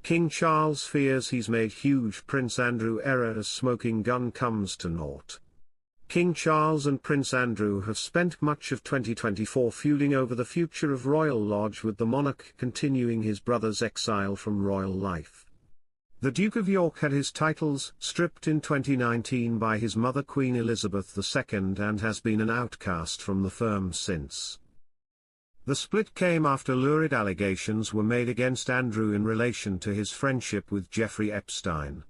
King Charles fears he's made huge Prince Andrew error as smoking gun comes to naught. King Charles and Prince Andrew have spent much of 2024 feuding over the future of Royal Lodge, with the monarch continuing his brother's exile from royal life. The Duke of York had his titles stripped in 2019 by his mother Queen Elizabeth II and has been an outcast from the firm since. The split came after lurid allegations were made against Andrew in relation to his friendship with Jeffrey Epstein.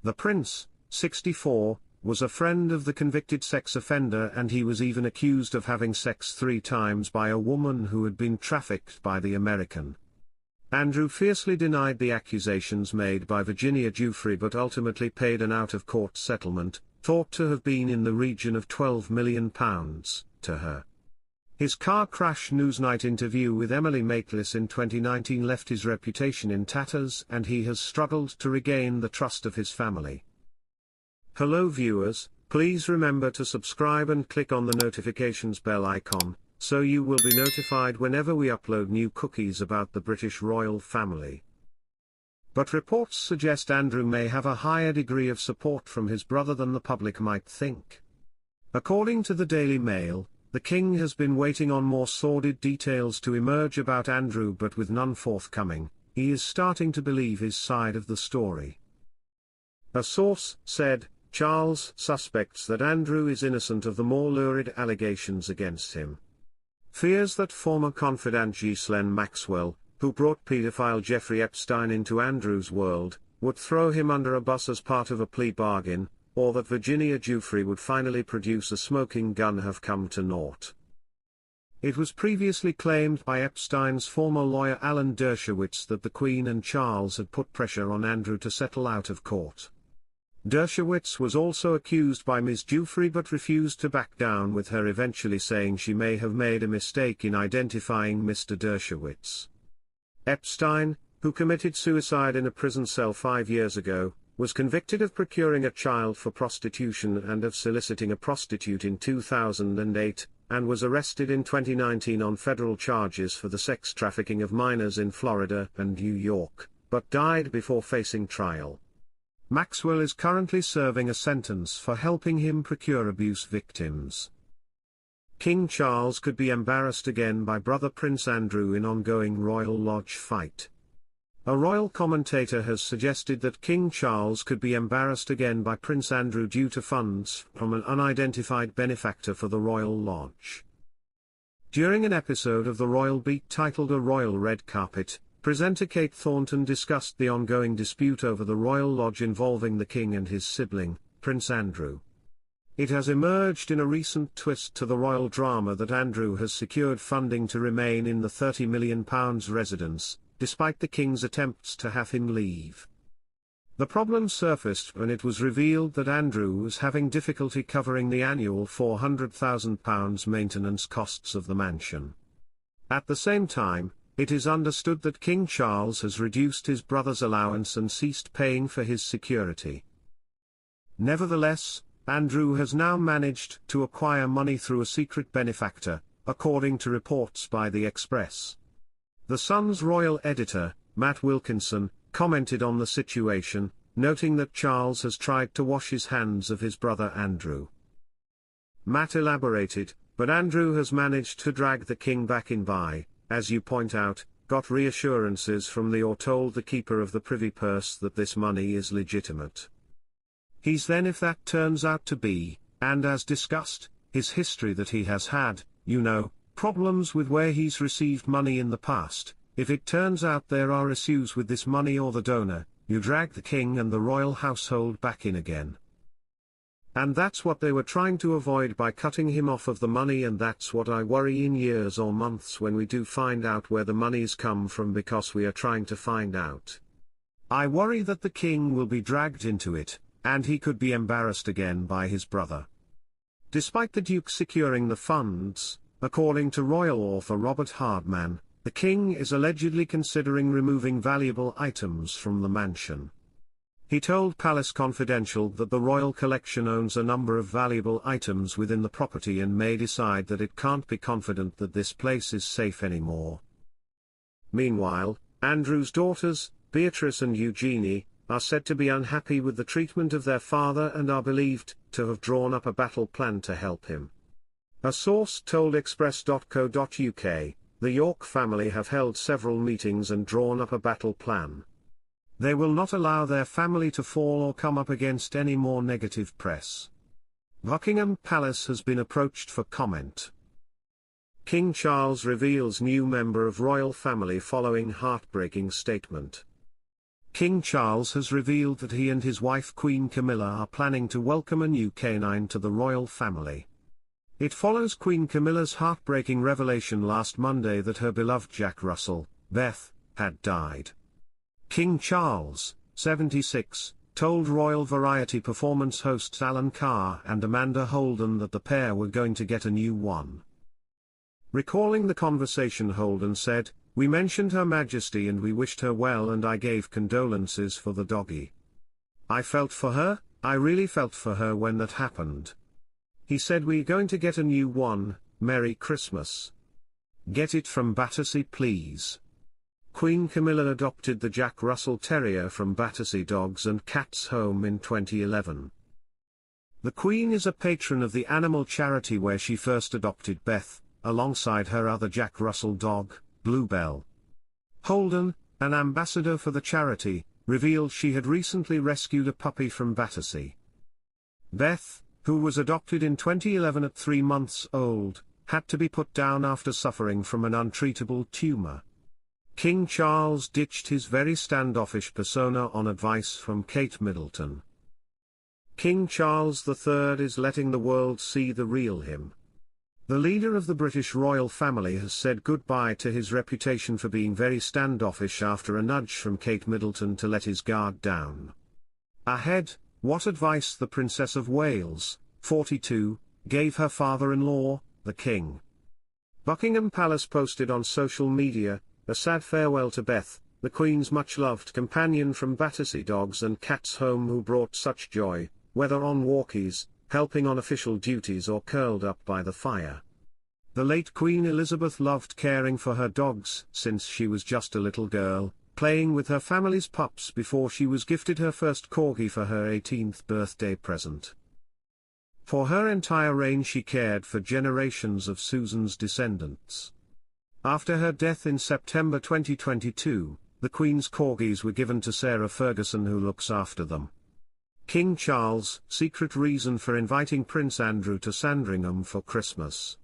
The prince, 64, was a friend of the convicted sex offender, and he was even accused of having sex 3 times by a woman who had been trafficked by the American. Andrew fiercely denied the accusations made by Virginia Giuffre but ultimately paid an out-of-court settlement, thought to have been in the region of £12 million, to her. His car crash Newsnight interview with Emily Maitlis in 2019 left his reputation in tatters, and he has struggled to regain the trust of his family. Hello viewers, please remember to subscribe and click on the notifications bell icon, so you will be notified whenever we upload new cookies about the British royal family. But reports suggest Andrew may have a higher degree of support from his brother than the public might think. According to the Daily Mail, the king has been waiting on more sordid details to emerge about Andrew, but with none forthcoming, he is starting to believe his side of the story. A source said, Charles suspects that Andrew is innocent of the more lurid allegations against him. Fears that former confidant Ghislaine Maxwell, who brought paedophile Jeffrey Epstein into Andrew's world, would throw him under a bus as part of a plea bargain, or that Virginia Giuffre would finally produce a smoking gun have come to naught. It was previously claimed by Epstein's former lawyer Alan Dershowitz that the Queen and Charles had put pressure on Andrew to settle out of court. Dershowitz was also accused by Ms. Giuffre but refused to back down, with her eventually saying she may have made a mistake in identifying Mr. Dershowitz. Epstein, who committed suicide in a prison cell 5 years ago, was convicted of procuring a child for prostitution and of soliciting a prostitute in 2008, and was arrested in 2019 on federal charges for the sex trafficking of minors in Florida and New York, but died before facing trial. Maxwell is currently serving a sentence for helping him procure abuse victims. King Charles could be embarrassed again by brother Prince Andrew in ongoing Royal Lodge fight. A royal commentator has suggested that King Charles could be embarrassed again by Prince Andrew due to funds from an unidentified benefactor for the Royal Lodge. During an episode of the Royal Beat titled A Royal Red Carpet, presenter Kate Thornton discussed the ongoing dispute over the Royal Lodge involving the King and his sibling, Prince Andrew. It has emerged in a recent twist to the royal drama that Andrew has secured funding to remain in the £30 million residence, despite the King's attempts to have him leave. The problem surfaced when it was revealed that Andrew was having difficulty covering the annual £400,000 maintenance costs of the mansion. At the same time, it is understood that King Charles has reduced his brother's allowance and ceased paying for his security. Nevertheless, Andrew has now managed to acquire money through a secret benefactor, according to reports by The Express. The Sun's royal editor, Matt Wilkinson, commented on the situation, noting that Charles has tried to wash his hands of his brother Andrew. Matt elaborated, but Andrew has managed to drag the king back in by, as you point out, got reassurances from the or told the keeper of the privy purse that this money is legitimate. He's then, if that turns out to be, and as discussed, his history that he has had, problems with where he's received money in the past, if it turns out there are issues with this money or the donor, you drag the king and the royal household back in again. And that's what they were trying to avoid by cutting him off of the money, and that's what I worry in years or months when we do find out where the money's come from, because we are trying to find out. I worry that the king will be dragged into it, and he could be embarrassed again by his brother. Despite the Duke securing the funds, according to royal author Robert Hardman, the king is allegedly considering removing valuable items from the mansion. He told Palace Confidential that the royal collection owns a number of valuable items within the property and may decide that it can't be confident that this place is safe anymore. Meanwhile, Andrew's daughters, Beatrice and Eugenie, are said to be unhappy with the treatment of their father and are believed to have drawn up a battle plan to help him. A source told Express.co.uk, the York family have held several meetings and drawn up a battle plan. They will not allow their family to fall or come up against any more negative press. Buckingham Palace has been approached for comment. King Charles reveals new member of royal family following heartbreaking statement. King Charles has revealed that he and his wife Queen Camilla are planning to welcome a new canine to the royal family. It follows Queen Camilla's heartbreaking revelation last Monday that her beloved Jack Russell, Beth, had died. King Charles, 76, told Royal Variety performance hosts Alan Carr and Amanda Holden that the pair were going to get a new one. Recalling the conversation, Holden said, "We mentioned Her Majesty and we wished her well and I gave condolences for the doggy. I felt for her, I really felt for her when that happened. He said we're going to get a new one, Merry Christmas. Get it from Battersea please." Queen Camilla adopted the Jack Russell Terrier from Battersea Dogs and Cats Home in 2011. The Queen is a patron of the animal charity where she first adopted Beth, alongside her other Jack Russell dog, Bluebell. Holden, an ambassador for the charity, revealed she had recently rescued a puppy from Battersea. Beth, who was adopted in 2011 at 3 months old, had to be put down after suffering from an untreatable tumor. King Charles ditched his very standoffish persona on advice from Kate Middleton. King Charles III is letting the world see the real him. The leader of the British royal family has said goodbye to his reputation for being very standoffish after a nudge from Kate Middleton to let his guard down. Ahead, what advice the Princess of Wales, 42, gave her father-in-law, the King. Buckingham Palace posted on social media, "A sad farewell to Beth, the Queen's much-loved companion from Battersea Dogs and Cats Home who brought such joy, whether on walkies, helping on official duties or curled up by the fire. The late Queen Elizabeth loved caring for her dogs since she was just a little girl, playing with her family's pups before she was gifted her first corgi for her 18th birthday present. For her entire reign she cared for generations of Susan's descendants. After her death in September 2022, the Queen's corgis were given to Sarah Ferguson who looks after them." King Charles' secret reason for inviting Prince Andrew to Sandringham for Christmas.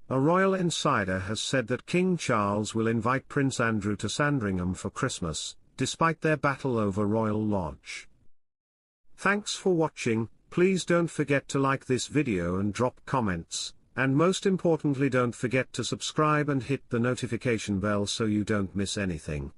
A royal insider has said that King Charles will invite Prince Andrew to Sandringham for Christmas, despite their battle over Royal Lodge. Thanks for watching. Please don't forget to like this video and drop comments, and most importantly don't forget to subscribe and hit the notification bell so you don't miss anything.